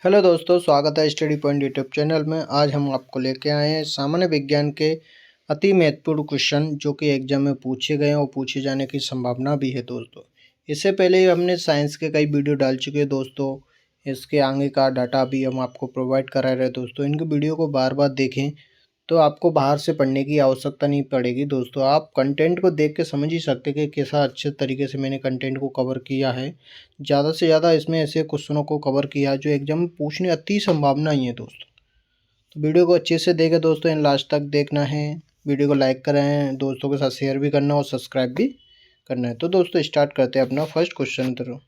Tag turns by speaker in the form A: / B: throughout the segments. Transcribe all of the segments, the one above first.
A: Hello दोस्तों, स्वागत है स्टडी पॉइंट यूट्यूब चैनल में। आज हम आपको लेके आए हैं सामान्य विज्ञान के अति महत्वपूर्ण क्वेश्चन जो कि एग्जाम में पूछे गए हैं और पूछे जाने की संभावना भी है दोस्तों। इससे पहले ही हमने साइंस के कई वीडियो डाल चुके हैं दोस्तों। इसके आगे का डाटा भी हम आपको प्रोवाइड करा रहे हैं दोस्तों। इनके वीडियो को बार बार देखें तो आपको बाहर से पढ़ने की आवश्यकता नहीं पड़ेगी दोस्तों। आप कंटेंट को देख के समझ ही सकते हैं कि कैसा अच्छे तरीके से मैंने कंटेंट को कवर किया है। ज़्यादा से ज़्यादा इसमें ऐसे क्वेश्चनों को कवर किया है जो एग्जाम में पूछने अति संभावना ही है दोस्तों। तो वीडियो को अच्छे से देखें दोस्तों, इन लास्ट तक देखना है। वीडियो को लाइक करें, दोस्तों के साथ शेयर भी करना और सब्सक्राइब भी करना है। तो दोस्तों स्टार्ट करते हैं अपना फर्स्ट क्वेश्चन। तो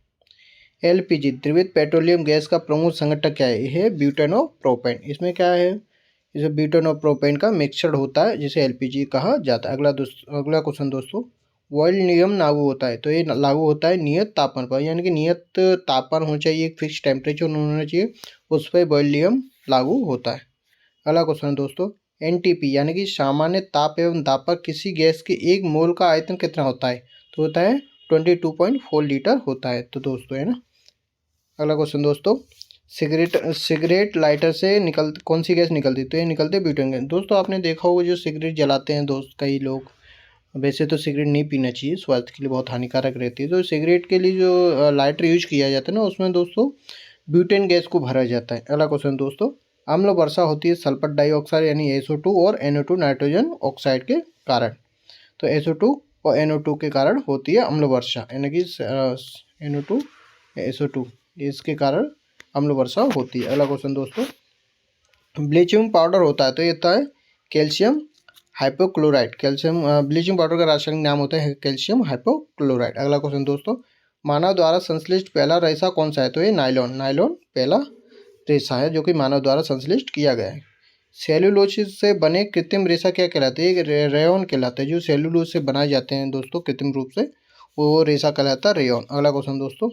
A: एलपीजी द्रवित पेट्रोलियम गैस का प्रमुख संघटक क्या है? यह है ब्यूटेन और प्रोपेन। इसमें क्या है? इसे ब्यूटेन और प्रोपेन का मिक्सचर होता है जिसे एलपीजी कहा जाता है। अगला क्वेश्चन दोस्तों, बॉयल नियम लागू होता है तो ये लागू होता है नियत तापमान पर, यानी कि नियत तापमान होना चाहिए, एक फिक्स टेम्परेचर होना चाहिए, उस पर बॉयल नियम लागू होता है। अगला क्वेश्चन दोस्तों, एनटीपी यानी कि सामान्य ताप एवं दाब पर किसी गैस के एक मोल का आयतन कितना होता है? तो होता है 22.4 लीटर होता है। तो दोस्तों है ना। अगला क्वेश्चन दोस्तों, सिगरेट लाइटर से कौन सी गैस निकलती है? तो ये निकलते ब्यूटेन गैस। दोस्तों आपने देखा होगा जो सिगरेट जलाते हैं दोस्त कई लोग, वैसे तो सिगरेट नहीं पीना चाहिए, स्वास्थ्य के लिए बहुत हानिकारक रहती है। तो सिगरेट के लिए जो लाइटर यूज किया जाता है ना, उसमें दोस्तों ब्यूटेन गैस को भरा जाता है। अगला क्वेश्चन दोस्तों, अम्ल वर्षा होती है सल्फर डाइऑक्साइड यानी SO2 और NO2 नाइट्रोजन ऑक्साइड के कारण। तो SO2 और NO2 के कारण होती है अम्ल वर्षा, यानी कि NO2 SO2 इसके कारण अम्ल वर्षा होती है। अगला क्वेश्चन दोस्तों, ब्लीचिंग पाउडर होता है तो ये होता है calcium hypochloride. Calcium bleaching powder का रासायनिक नाम होता है कैल्शियम हाइपोक्लोराइड। अगला क्वेश्चन दोस्तों, मानव द्वारा संश्लिष्ट पहला रेशा कौन सा है? तो ये नायलॉन पहला रेशा है जो कि मानव द्वारा संश्लिष्ट किया गया है। सेल्यूलोसिस से बने कृत्रिम रेशा क्या कहलाते हैं? ये रेयॉन कहलाते हैं। जो सेल्यूलोज से बनाए जाते हैं दोस्तों कृत्रिम रूप से, वो रेशा कहलाता है रेयॉन। अगला क्वेश्चन दोस्तों,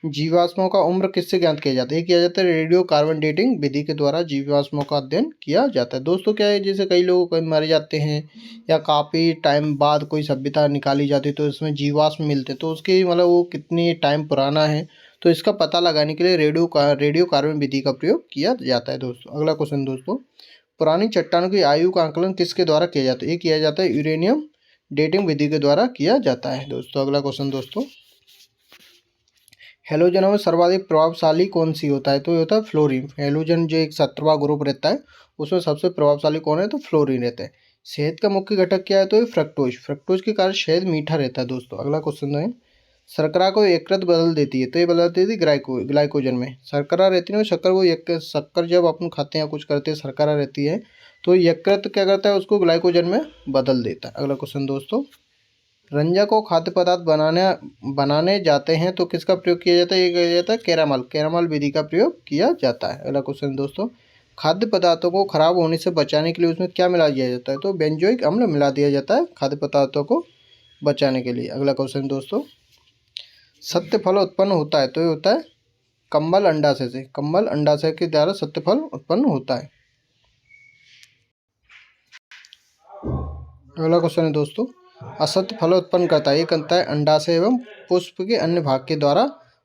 A: जीवाश्मों का उम्र किससे ज्ञात किया जाता है? ये किया जाता है रेडियो कार्बन डेटिंग विधि के द्वारा जीवाश्मों का अध्ययन किया जाता है। दोस्तों क्या है, जैसे कई लोग कहीं मर जाते हैं या काफ़ी टाइम बाद कोई सभ्यता निकाली जाती है तो इसमें जीवाश्म मिलते हैं, तो उसके मतलब वो कितनी टाइम पुराना है, तो इसका पता लगाने के लिए रेडियो कार्बन विधि का प्रयोग किया जाता है दोस्तों। अगला क्वेश्चन दोस्तों, पुरानी चट्टानों की आयु का आंकलन किसके द्वारा किया जाता है? ये किया जाता है यूरेनियम डेटिंग विधि के द्वारा किया जाता है दोस्तों। अगला क्वेश्चन दोस्तों, हेलोजनों में सर्वाधिक प्रभावशाली कौन सी होता है? तो ये होता है फ्लोरीन। हेलोजन जो एक 17वां ग्रुप रहता है उसमें सबसे प्रभावशाली कौन है? तो फ्लोरीन रहता है। शहद का मुख्य घटक क्या है? तो ये फ्रक्टोज के कारण शहद मीठा रहता है दोस्तों। अगला क्वेश्चन है, शर्करा को यकृत बदल देती है तो ये बदल देती है ग्लाइकोजन में। शर्करा रहती है ना, शक्कर जब अपन खाते हैं कुछ करते हैं, शर्करा रहती है तो यकृत क्या करता है? उसको ग्लाइकोजन में बदल देता है। अगला क्वेश्चन दोस्तों, रंजक को खाद्य पदार्थ बनाने जाते हैं तो किसका प्रयोग किया जाता है? ये किया जाता है कैरामल विधि का प्रयोग किया जाता है। अगला क्वेश्चन दोस्तों, खाद्य पदार्थों को खराब होने से बचाने के लिए उसमें क्या मिला दिया जाता है? तो बेंजोइक अम्ल मिला दिया जाता है खाद्य पदार्थों को बचाने के लिए। अगला क्वेश्चन दोस्तों, सत्य फल उत्पन्न होता है तो ये होता है कम्बल अंडाशय से। कम्बल अंडाशय के द्वारा सत्य फल उत्पन्न होता है। अगला क्वेश्चन है दोस्तों, असत्य फल उत्पन्न करता है, ये करता है अंडाशय एवं पुष्प के अन्य भाग के द्वारा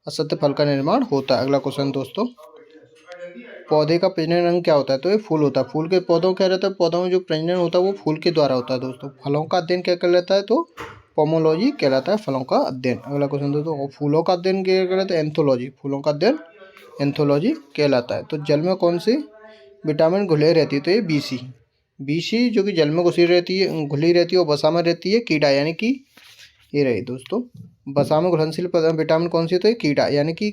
A: असत्य फल का निर्माण होता है। अगला क्वेश्चन दोस्तों, पौधे का प्रजनन अंग क्या होता है? तो ये फूल होता है। फूल के पौधों क्या रहता है? पौधों में जो प्रजनन होता है वो फूल के द्वारा होता है दोस्तों। फलों का अध्ययन क्या कहलाता है? तो पोमोलॉजी कहलाता है फलों का अध्ययन। अगला क्वेश्चन दोस्तों, फूलों का अध्ययन क्या कहलाता है? एंथोलॉजी। फूलों का अध्ययन एंथोलॉजी कहलाता है। तो जल में कौन सी विटामिन घुले रहती है? तो ये बीसी जो कि जल में घुली रहती है और वसा में रहती है कीड़ा, यानी कि ये रही दोस्तों वसा में घुलनशील विटामिन कौन सी? तो ये कीड़ा यानी कि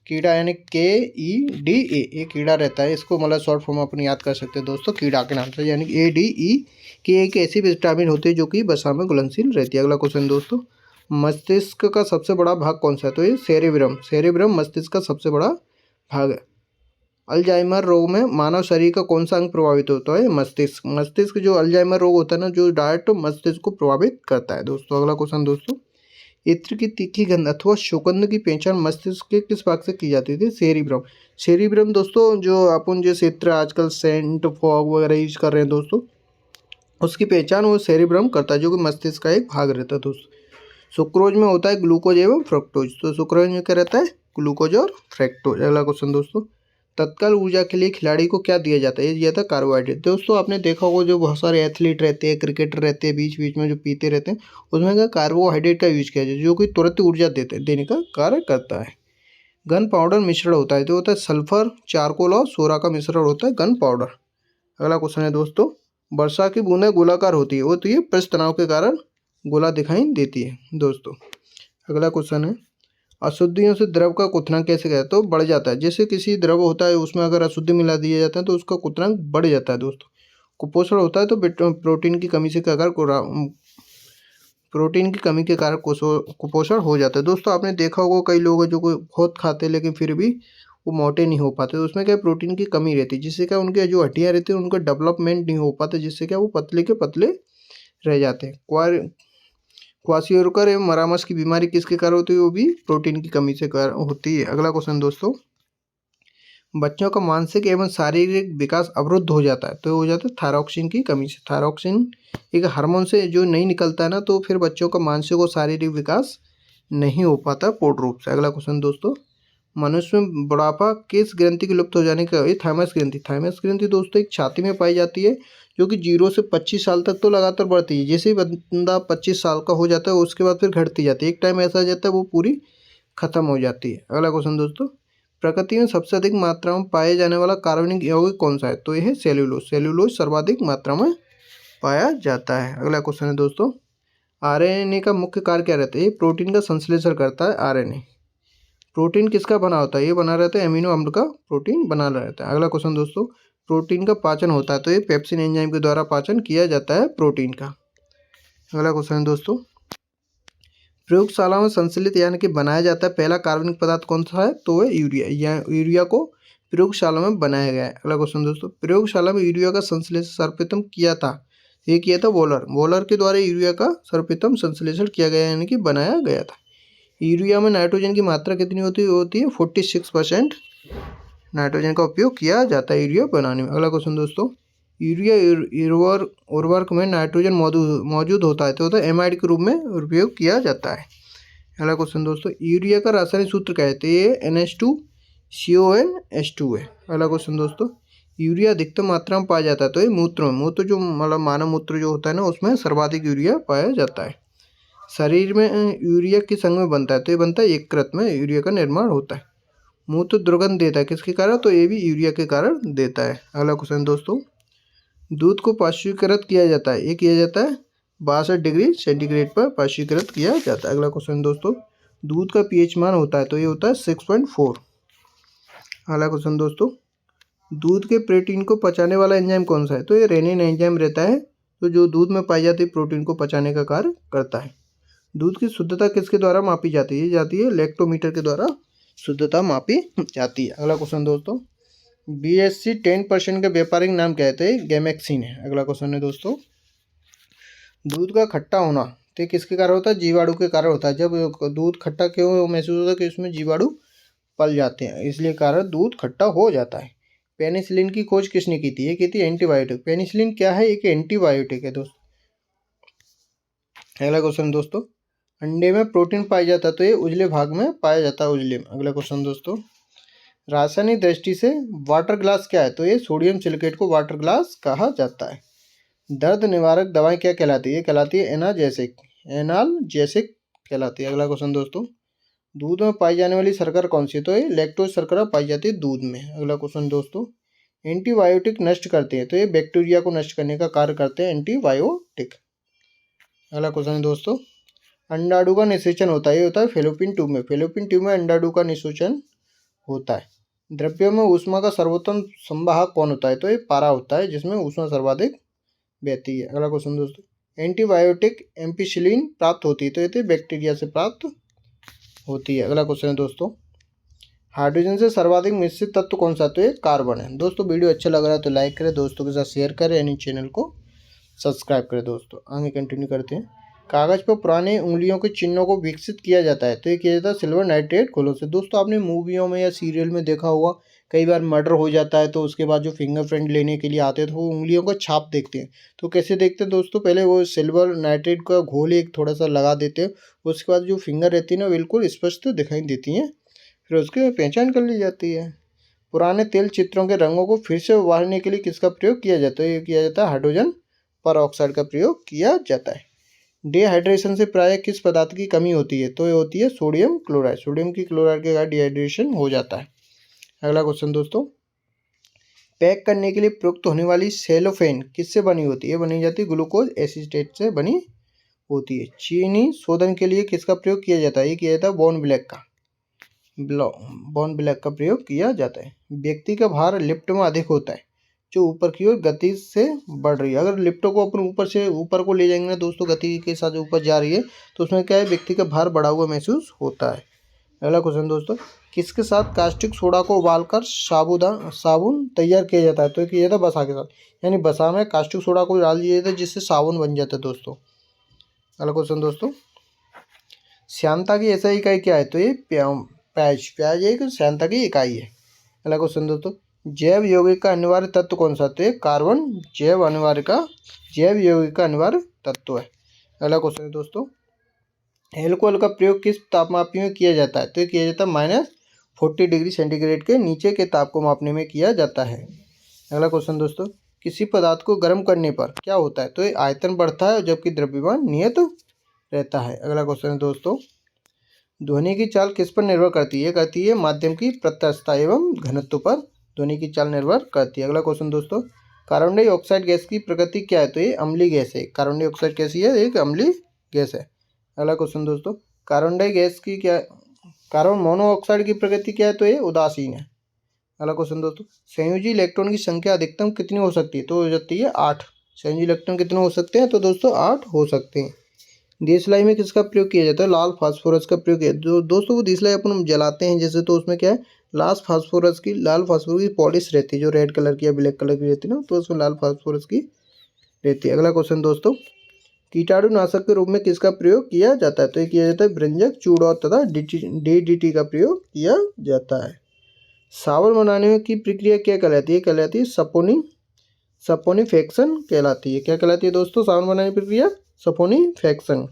A: कीड़ा यानी KEDA, ये कीड़ा रहता है। इसको मतलब शॉर्ट फॉर्म अपन याद कर सकते हैं दोस्तों कीड़ा के नाम से, यानी कि ADE की एक ऐसी विटामिन होती है जो कि वसा में घुलनशील रहती है। अगला क्वेश्चन दोस्तों, मस्तिष्क का सबसे बड़ा भाग कौन सा है? तो ये सेरेब्रम मस्तिष्क का सबसे बड़ा भाग है। अल्जाइमर रोग में मानव शरीर का कौन सा अंग प्रभावित होता है? मस्तिष्क जो अल्जाइमर रोग होता है ना, जो डायरेक्ट मस्तिष्क को प्रभावित करता है दोस्तों। अगला क्वेश्चन दोस्तों, इत्र की तीखी गंध अथवा सुगंध की पहचान मस्तिष्क के किस भाग से की जाती थी? सेरिब्रम दोस्तों, जो अपन जो इत्र आजकल सेंट फॉग वगैरह यूज कर रहे हैं दोस्तों, उसकी पहचान वो सेरिब्रम करता है जो कि मस्तिष्क का एक भाग रहता है दोस्तों। सुक्रोज में होता है ग्लूकोज एवं फ्रक्टोज। तो सुक्रोज में क्या रहता है? ग्लूकोज और फ्रैक्टोज। अगला क्वेश्चन दोस्तों, तत्काल ऊर्जा के लिए खिलाड़ी को क्या दिया जाता है? ये दिया था कार्बोहाइड्रेट। दोस्तों आपने देखा होगा जो बहुत सारे एथलीट रहते हैं, क्रिकेटर रहते हैं, बीच बीच में जो पीते रहते हैं, उसमें क्या कार्बोहाइड्रेट का यूज किया जाए जो कि तुरंत ऊर्जा देने का कार्य करता है। गन पाउडर मिश्रण होता है, जो होता है सल्फर, चारकोल और सोरा का मिश्रण होता है गन पाउडर। अगला क्वेश्चन है दोस्तों, वर्षा की बूंदें गोलाकार होती है, वो तो ये पृष्ठ तनाव के कारण गोला दिखाई देती है दोस्तों। अगला क्वेश्चन है, अशुद्धियों से द्रव का क्वथनांक कैसे कहते हैं? तो बढ़ जाता है। जैसे किसी द्रव होता है उसमें अगर अशुद्धि मिला दिया जाता है तो उसका क्वथनांक बढ़ जाता है दोस्तों। कुपोषण होता है तो प्रोटीन की कमी से क्या प्रोटीन की कमी के कारण कुपोषण हो जाता है। दोस्तों आपने देखा होगा कई लोग हैं जो बहुत खाते हैं लेकिन फिर भी वो मोटे नहीं हो पाते, तो उसमें क्या प्रोटीन की कमी रहती है, जिससे क्या उनके जो हड्डियाँ रहती है उनका डेवलपमेंट नहीं हो पाता, जिससे क्या वो पतले के पतले रह जाते हैं। क्वाशियोरकर एवं मरामस की बीमारी किसके कारण होती है? वो भी प्रोटीन की कमी से कारण होती है। अगला क्वेश्चन दोस्तों, बच्चों का मानसिक एवं शारीरिक विकास अवरुद्ध हो जाता है, तो हो जाता है थायरॉक्सिन की कमी से। थायरॉक्सिन एक हार्मोन से जो नहीं निकलता है ना, तो फिर बच्चों का मानसिक और शारीरिक विकास नहीं हो पाता पूर्ण रूप से। अगला क्वेश्चन दोस्तों, मनुष्य में बुढ़ापा किस ग्रंथि के लुप्त हो जाने का? ये थाइमस ग्रंथि। थाइमस ग्रंथि दोस्तों एक छाती में पाई जाती है, जो कि 0 से 25 साल तक तो लगातार बढ़ती है। जैसे ही बंदा 25 साल का हो जाता है उसके बाद फिर घटती जाती है, एक टाइम ऐसा आ जाता है वो पूरी खत्म हो जाती है। अगला क्वेश्चन दोस्तों, प्रकृति में सबसे अधिक मात्रा में पाए जाने वाला कार्बनिक यौगिक कौन सा है? तो यह है सेल्यूलोज। सेल्यूलोज सर्वाधिक मात्रा में पाया जाता है। अगला क्वेश्चन है दोस्तों, आरएनए का मुख्य कार्य क्या रहता है? ये प्रोटीन का संश्लेषण करता है आरएनए। प्रोटीन किसका बना होता है? ये बना रहता है एमिनो अम्ल का प्रोटीन बना रहता है। अगला क्वेश्चन दोस्तों, प्रोटीन का पाचन होता है, तो ये पेप्सिन एंजाइम के द्वारा पाचन किया जाता है प्रोटीन का। अगला क्वेश्चन है दोस्तों, प्रयोगशाला में संश्लेषित यानी कि बनाया जाता है पहला कार्बनिक पदार्थ कौन सा है? तो वह यूरिया। यूरिया को प्रयोगशाला में बनाया गया है। अगला क्वेश्चन दोस्तों, प्रयोगशाला में यूरिया का संश्लेषण सर्वप्रथम किया था, ये किया था वोलर के द्वारा यूरिया का सर्वप्रथम संश्लेषण किया गया यानी कि बनाया गया था। यूरिया में नाइट्रोजन की मात्रा कितनी होती है 46% नाइट्रोजन का उपयोग किया जाता है यूरिया बनाने में। अगला क्वेश्चन दोस्तों, यूरिया उर्वरक में नाइट्रोजन मौजूद होता है, तो होता है एमाइड के रूप में उपयोग किया जाता है। अगला क्वेश्चन दोस्तों, यूरिया का रासायनिक सूत्र क्या है? तो ये NH2CONH2 है। अगला क्वेश्चन दोस्तों, यूरिया अधिकतम मात्रा में पाया जाता है, तो ये मूत्र जो मतलब मानव मूत्र जो होता है ना, उसमें सर्वाधिक यूरिया पाया जाता है। शरीर में यूरिया किस अंग में बनता है? तो ये बनता है यकृत में यूरिया का निर्माण होता है। मूत्र दुर्गंध देता है किसके कारण? तो ये भी यूरिया के कारण देता है। अगला क्वेश्चन दोस्तों, दूध को पाश्चुरीकृत किया जाता है, ये किया जाता है 62 डिग्री सेंटीग्रेड पर पाश्चुरीकृत किया जाता है। अगला क्वेश्चन दोस्तों, दूध का पीएच मान होता है, तो ये होता है 6.4। अगला क्वेश्चन दोस्तों, दूध के प्रोटीन को पचाने वाला एंजाइम कौन सा है? तो ये रेनिन एंजाइम रहता है, तो जो दूध में पाई जाती है प्रोटीन को पचाने का कार्य करता है। दूध की शुद्धता किसके द्वारा मापी जाती है? ये जाती है लैक्टोमीटर के द्वारा शुद्धता मापी जाती है। अगला क्वेश्चन दोस्तों, BSC 10% का व्यापारिक नाम क्या है? तो ये गैमेक्सिन है। अगला क्वेश्चन है दोस्तों, दूध का खट्टा होना तो किसके कारण होता है? जीवाणु के कारण होता है। जब दूध खट्टा क्यों महसूस होता है? कि उसमें जीवाणु पल जाते हैं, इसलिए कारण दूध खट्टा हो जाता है। पेनिसिलिन की खोज किसने की थी? ये की थी एंटीबायोटिक। पेनिसिलिन क्या है? एक एंटीबायोटिक है दोस्तों। अगला क्वेश्चन दोस्तों, अंडे में प्रोटीन पाया जाता है, तो ये उजले भाग में पाया जाता है, उजले में। अगला क्वेश्चन दोस्तों, रासायनिक दृष्टि से वाटर ग्लास क्या है? तो ये सोडियम सिलिकेट को वाटर ग्लास कहा जाता है। दर्द निवारक दवाएं क्या कहलाती है? ये कहलाती है एनाल्जेसिक कहलाती है। अगला क्वेश्चन दोस्तों, दूध में पाई जाने वाली शर्करा कौन सी है? तो ये लैक्टोज शर्करा पाई जाती है दूध में। अगला क्वेश्चन दोस्तों, एंटीबायोटिक नष्ट करते हैं, तो ये बैक्टीरिया को नष्ट करने का कार्य करते हैं एंटीबायोटिक। अगला क्वेश्चन है दोस्तों, अंडाणु का निषेचन होता है, ये होता है फेलोपियन ट्यूब में। फेलोपियन ट्यूब में अंडाणु का निषेचन होता है। द्रव्यों में ऊष्मा का सर्वोत्तम संवाहक कौन होता है? तो ये पारा होता है, जिसमें ऊष्मा सर्वाधिक बहती है। अगला क्वेश्चन दोस्तों, एंटीबायोटिक एम्पिसिलिन प्राप्त होती है, तो ये बैक्टीरिया से प्राप्त होती है। अगला क्वेश्चन है दोस्तों, हाइड्रोजन से सर्वाधिक मिश्रित तत्व कौन सा? तो ये कार्बन है। दोस्तों वीडियो अच्छा लग रहा है तो लाइक करें, दोस्तों के साथ शेयर करें, यानी चैनल को सब्सक्राइब करें। दोस्तों आगे कंटिन्यू करते हैं। कागज़ पर पुराने उंगलियों के चिन्हों को विकसित किया जाता है, तो ये किया जाता है सिल्वर नाइट्रेट घोलों से। दोस्तों आपने मूवियों में या सीरियल में देखा होगा, कई बार मर्डर हो जाता है तो उसके बाद जो फिंगरप्रिंट लेने के लिए आते हैं तो वो उंगलियों का छाप देखते हैं। तो कैसे देखते हैं दोस्तों? पहले वो सिल्वर नाइट्रेट का घोल एक थोड़ा सा लगा देते हैं, उसके बाद जो फिंगर रहती है ना बिल्कुल स्पष्ट दिखाई देती हैं। फिर उसकी पहचान कर ली जाती है। पुराने तेल चित्रों के रंगों को फिर से उभारने के लिए किसका प्रयोग किया जाता है? ये किया जाता है हाइड्रोजन परऑक्साइड का प्रयोग किया जाता है। डिहाइड्रेशन से प्रायः किस पदार्थ की कमी होती है? तो ये होती है सोडियम क्लोराइड। सोडियम की क्लोराइड के कारण डिहाइड्रेशन हो जाता है। अगला क्वेश्चन दोस्तों, पैक करने के लिए प्रयुक्त होने वाली सेलोफेन किससे बनी होती है? बनी जाती है ग्लूकोज एसीटेट से बनी होती है। चीनी शोधन के लिए किसका प्रयोग किया जाता है? ये किया जाता है बॉर्न ब्लैक का प्रयोग किया जाता है। व्यक्ति का भार लिफ्ट में अधिक होता है जो ऊपर की ओर गति से बढ़ रही है। अगर लिफ्ट को अपन ऊपर से ऊपर को ले जाएंगे ना दोस्तों, गति के साथ जो ऊपर जा रही है, तो उसमें क्या है, व्यक्ति का भार बढ़ा हुआ महसूस होता है। अगला क्वेश्चन दोस्तों, किसके साथ कास्टिक सोडा को उबालकर साबुन तैयार किया जाता है? तो किया जाता है बसा के साथ, यानी बसा में कास्टिक सोडा को डाल दिया जाता है जिससे साबुन बन जाता है दोस्तों। अगला क्वेश्चन दोस्तों, श्यानता की ऐसा इकाई क्या है? तो ये प्याज एक श्यानता की इकाई है। अगला क्वेश्चन दोस्तों, जैव यौगिक का अनिवार्य तत्व कौन सा? तो ये कार्बन जैव यौगिक का अनिवार्य तत्व है। अगला क्वेश्चन है दोस्तों, एल्कोहल का प्रयोग किस तापमापी में किया जाता है? तो ये किया जाता है -40 डिग्री सेंटीग्रेड के नीचे के ताप को मापने में किया जाता है। अगला क्वेश्चन दोस्तों, किसी पदार्थ को गर्म करने पर क्या होता है? तो ये आयतन बढ़ता है जबकि द्रव्यमान नियत रहता है। अगला क्वेश्चन है दोस्तों, ध्वनि की चाल किस पर निर्भर करती है? करती है माध्यम की प्रत्यास्थता एवं घनत्व पर ध्वनि की चाल निर्भर करती है। अगला क्वेश्चन दोस्तों, कार्बन डाइऑक्साइड गैस की प्रकृति क्या है? तो ये अम्लीय गैस है। कार्बन डाइऑक्साइड कैसी है? एक अम्लीय गैस है। अगला क्वेश्चन दोस्तों, कार्बन मोनोऑक्साइड की प्रकृति क्या है? तो ये उदासीन है। अगला क्वेश्चन दोस्तों, संयोजी इलेक्ट्रॉन की संख्या अधिकतम कितनी हो सकती है? तो हो जाती है 8। संयोजी इलेक्ट्रॉन कितने हो सकते हैं? तो दोस्तों 8 हो सकते हैं। देशलाई में किसका प्रयोग किया जाता है? लाल फास्फोरस का प्रयोग किया। जो दोस्तों वो देशलाई अपन जलाते हैं जैसे, तो उसमें क्या है, लाल फास्फोरस की पॉलिश रहती है, जो रेड कलर की या ब्लैक कलर की रहती है ना, तो उसमें लाल फास्फोरस की रहती है। अगला क्वेश्चन दोस्तों, कीटाणुनाशक के रूप में किसका प्रयोग किया जाता है? तो ये किया जाता है ब्रंजक, चूड़ा तथा DDT का प्रयोग किया जाता है। साबुन बनाने की प्रक्रिया क्या कहलाती है? कहलाती है सपोनिफेक्शन कहलाती है। क्या कहलाती है दोस्तों? साबुन बनाने की प्रक्रिया सपोनिफेक्शन।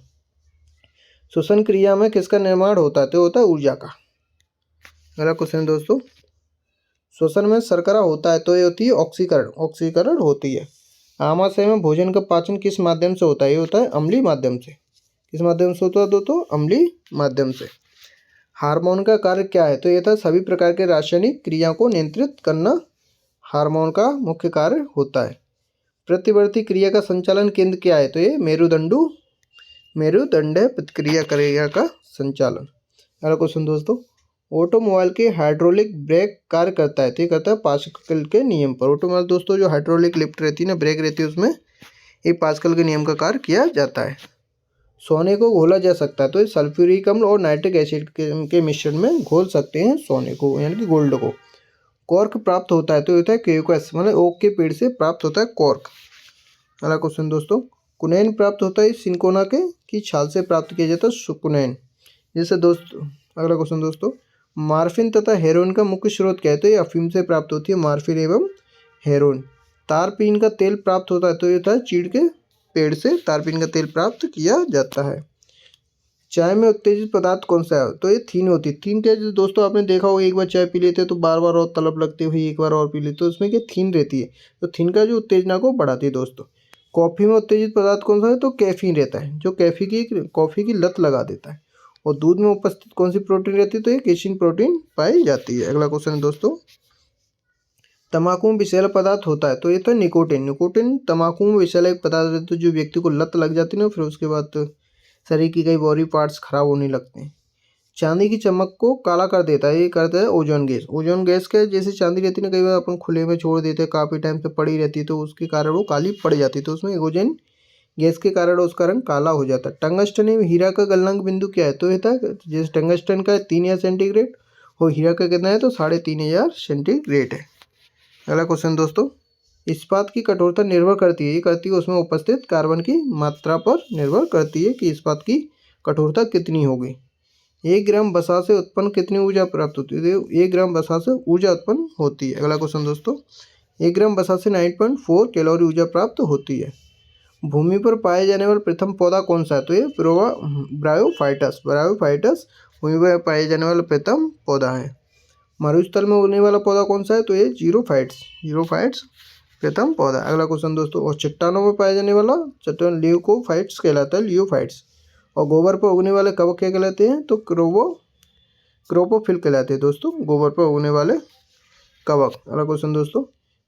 A: श्वसन क्रिया में किसका निर्माण होता है? तो होता है ऊर्जा का। अगला क्वेश्चन दोस्तों, श्वसन में शर्करा होता है तो ये होती है ऑक्सीकरण होती है। आमाशय में भोजन का पाचन किस माध्यम से होता है? ये होता है अम्लीय माध्यम से। किस माध्यम से होता है दोस्तों? अम्लीय माध्यम से। हार्मोन का कार्य क्या है? तो ये था सभी प्रकार के रासायनिक क्रिया को नियंत्रित करना हार्मोन का मुख्य कार्य होता है। प्रतिवर्ती क्रिया का संचालन केंद्र क्या है? तो ये मेरुदंड प्रतिक्रिया क्रिया का संचालन। अगला क्वेश्चन दोस्तों, ऑटोमोबाइल के हाइड्रोलिक ब्रेक कार्य करता है? तो ये करता है पास्कल के नियम पर। ऑटोमोबाइल दोस्तों जो हाइड्रोलिक लिफ्ट रहती है ना, ब्रेक रहती है, उसमें एक पास्कल के नियम का कार्य किया जाता है। सोने को घोला जा सकता है? तो ये सल्फ्यूरिक अम्ल और नाइट्रिक एसिड के मिश्रण में घोल सकते हैं सोने को, यानी कि गोल्ड को। कॉर्क प्राप्त होता है? तो होता है क्यूकस, मतलब ओक के पेड़ से प्राप्त होता है कॉर्क। अगला क्वेश्चन दोस्तों, कुनैन प्राप्त होता है सिनकोना की छाल से प्राप्त किया जाता है कुनैन। जैसे दोस्तों अगला क्वेश्चन दोस्तों, मार्फिन तथा हेरोइन का मुख्य स्रोत क्या है? तो ये अफीम से प्राप्त होती है मार्फिन एवं हेरोइन। तारपीन का तेल प्राप्त होता है? तो ये होता है चीड़ के पेड़ से तारपीन का तेल प्राप्त किया जाता है। चाय में उत्तेजित पदार्थ कौन सा है? तो ये थीन होती है। थीन क्या है दोस्तों, आपने देखा होगा एक बार चाय पी लेते हैं तो बार बार और तलब लगती है, भाई एक बार और पी लेते, तो उसमें क्या थीन रहती है, तो थीन का जो उत्तेजना को बढ़ाती है दोस्तों। कॉफ़ी में उत्तेजित पदार्थ कौन सा है? तो कैफीन रहता है, जो कॉफ़ी की लत लगा देता है। और दूध में उपस्थित कौन सी प्रोटीन रहती है? तो ये केसिन प्रोटीन पाई जाती है। अगला क्वेश्चन है दोस्तों, तम्बाकू में विषैला पदार्थ होता है? तो ये तो निकोटिन तम्बाकू में विषैला एक पदार्थ रहता है, जो व्यक्ति को लत लग जाती है ना, फिर उसके बाद तो शरीर की कई बॉडी पार्ट्स खराब होने लगते हैं। चांदी की चमक को काला कर देता है, ये करता है ओजोन गैस। ओजोन गैस के जैसे चांदी रहती है ना, कई बार अपन खुले में छोड़ देते हैं, काफ़ी टाइम से पड़ी रहती है, तो उसके कारण वो काली पड़ जाती है, तो उसमें ओजोन गैस के कारण उसका रंग काला हो जाता है। टंगस्टन में हीरा का गलनांक बिंदु क्या है? तो रहता है जैसे टंगस्टन का 3000 सेंटीग्रेड और हीरा का कितना है? तो 3500 सेंटीग्रेड है। अगला क्वेश्चन दोस्तों, इस्पात की कठोरता निर्भर करती है, ये करती है उसमें उपस्थित कार्बन की मात्रा पर निर्भर करती है कि इस्पात की कठोरता कितनी होगी। 1 ग्राम वसा से उत्पन्न कितनी ऊर्जा प्राप्त होती है? 1 ग्राम वसा से ऊर्जा उत्पन्न होती है। अगला क्वेश्चन दोस्तों, 1 ग्राम वसा से 9.4 कैलोरी ऊर्जा प्राप्त होती है। भूमि पर पाए जाने वाला प्रथम पौधा कौन सा है? तो ये ब्रायोफाइटस। ब्रायोफाइटस भूमि पर पाए जाने वाला प्रथम पौधा है। मरुस्थल में उगने वाला पौधा कौन सा है? तो ये जीरोफाइट्स। जीरोफाइट्स प्रथम पौधा। अगला क्वेश्चन दोस्तों, और चट्टानों में पाए जाने वाला चट्टान ल्यूकोफाइट्स कहलाता है, ल्यूफाइट्स। और गोबर पर उगने वाले कवक क्या कहलाते हैं? तो क्रोपोफिल कहलाते हैं दोस्तों, गोबर पर उगने वाले कवक। अगला क्वेश्चन दोस्तों,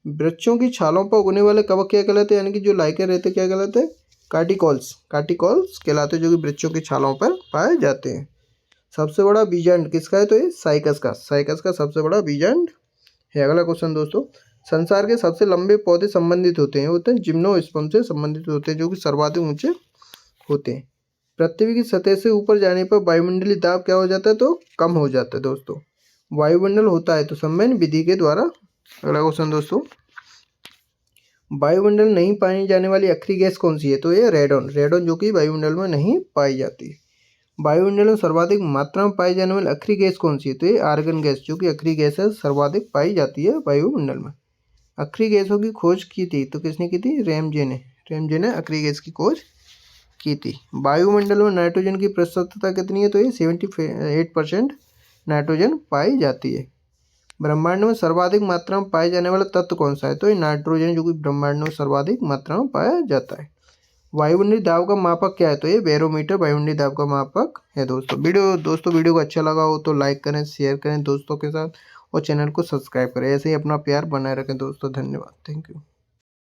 A: वृक्षों की छालों पर उगने वाले कवक क्या कहलाते हैं? यानी कि जो लाइकेन रहते हैं क्या कहलाते हैं? कार्टिकॉल्स। कार्टिकॉल्स कहलाते हैं, जो कि वृक्षों की छालों पर पाए जाते हैं। सबसे बड़ा बीजांड किसका है? तो ये साइकस का। साइकस का सबसे बड़ा बीजांड है। अगला क्वेश्चन दोस्तों, संसार के सबसे लंबे पौधे संबंधित होते हैं जिम्नोस्पर्म से संबंधित होते हैं, जो कि सर्वाधिक ऊंचे होते हैं। पृथ्वी की सतह से ऊपर जाने पर वायुमंडलीय दाब क्या हो जाता है? तो कम हो जाता है दोस्तों। वायुमंडल होता है तो संवहन विधि के द्वारा। अगला क्वेश्चन दोस्तों, वायुमंडल नहीं पाई जाने वाली आखिरी गैस कौन सी है? तो ये रेडॉन। रेडॉन जो कि वायुमंडल में नहीं पाई जाती है। वायुमंडल में सर्वाधिक मात्रा में पाई जाने वाली आखिरी गैस कौन सी है? तो ये आर्गन गैस, जो कि आखिरी गैस है, सर्वाधिक पाई जाती है वायुमंडल में। आखिरी गैसों की खोज की थी तो किसने की थी? रैमजे ने। रैमजे ने आखिरी गैस की खोज की थी। वायुमंडल में नाइट्रोजन की प्रतिशतता कितनी है? तो ये 78% नाइट्रोजन पाई जाती है। ब्रह्मांड में सर्वाधिक मात्रा में पाए जाने वाला तत्व कौन सा है? तो ये नाइट्रोजन, जो कि ब्रह्मांड में सर्वाधिक मात्रा में पाया जाता है। वायुमंडलीय दाब का मापक क्या है? तो ये बैरोमीटर वायुमंडलीय दाब का मापक है दोस्तों। वीडियो को अच्छा लगा हो तो लाइक करें, शेयर करें दोस्तों के साथ, और चैनल को सब्सक्राइब करें। ऐसे ही अपना प्यार बनाए रखें दोस्तों। धन्यवाद। Thank you.